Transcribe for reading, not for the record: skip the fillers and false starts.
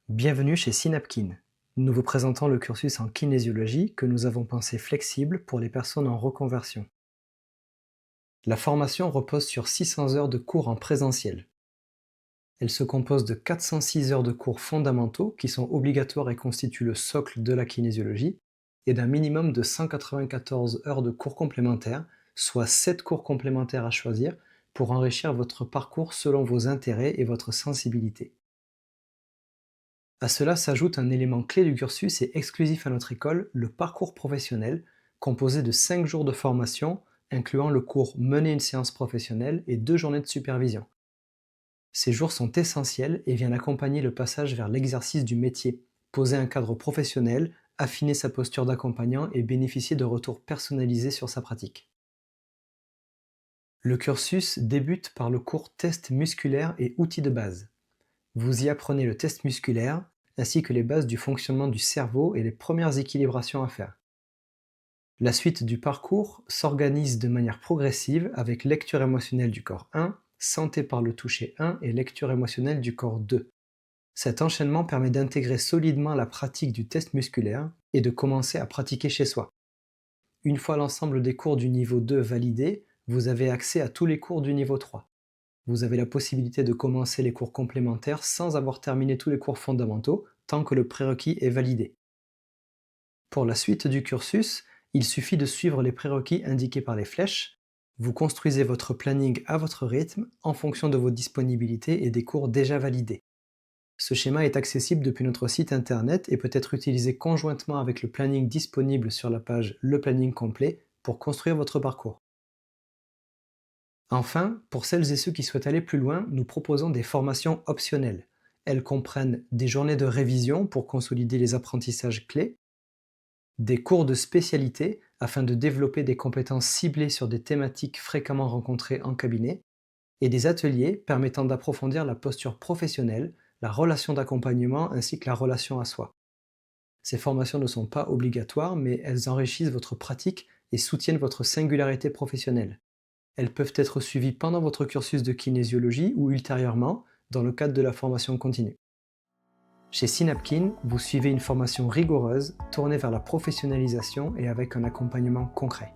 Bienvenue chez Synapkin. Nous vous présentons le cursus en kinésiologie que nous avons pensé flexible pour les personnes en reconversion. La formation repose sur 600 heures de cours en présentiel. Elle se compose de 406 heures de cours fondamentaux qui sont obligatoires et constituent le socle de la kinésiologie, et d'un minimum de 194 heures de cours complémentaires, soit 7 cours complémentaires à choisir pour enrichir votre parcours selon vos intérêts et votre sensibilité. À cela s'ajoute un élément clé du cursus et exclusif à notre école, le parcours professionnel, composé de 5 jours de formation, incluant le cours Mener une séance professionnelle et 2 journées de supervision. Ces jours sont essentiels et viennent accompagner le passage vers l'exercice du métier, poser un cadre professionnel, affiner sa posture d'accompagnant et bénéficier de retours personnalisés sur sa pratique. Le cursus débute par le cours test musculaire et outils de base. Vous y apprenez le test musculaire, ainsi que les bases du fonctionnement du cerveau et les premières équilibrations à faire. La suite du parcours s'organise de manière progressive avec lecture émotionnelle du corps 1, santé par le toucher 1 et lecture émotionnelle du corps 2. Cet enchaînement permet d'intégrer solidement la pratique du test musculaire et de commencer à pratiquer chez soi. Une fois l'ensemble des cours du niveau 2 validés, vous avez accès à tous les cours du niveau 3. Vous avez la possibilité de commencer les cours complémentaires sans avoir terminé tous les cours fondamentaux, tant que le prérequis est validé. Pour la suite du cursus, il suffit de suivre les prérequis indiqués par les flèches. Vous construisez votre planning à votre rythme, en fonction de vos disponibilités et des cours déjà validés. Ce schéma est accessible depuis notre site internet et peut être utilisé conjointement avec le planning disponible sur la page Le planning complet pour construire votre parcours. Enfin, pour celles et ceux qui souhaitent aller plus loin, nous proposons des formations optionnelles. Elles comprennent des journées de révision pour consolider les apprentissages clés, des cours de spécialité afin de développer des compétences ciblées sur des thématiques fréquemment rencontrées en cabinet, et des ateliers permettant d'approfondir la posture professionnelle, la relation d'accompagnement ainsi que la relation à soi. Ces formations ne sont pas obligatoires, mais elles enrichissent votre pratique et soutiennent votre singularité professionnelle. Elles peuvent être suivies pendant votre cursus de kinésiologie ou ultérieurement dans le cadre de la formation continue. Chez Synapkin, vous suivez une formation rigoureuse, tournée vers la professionnalisation et avec un accompagnement concret.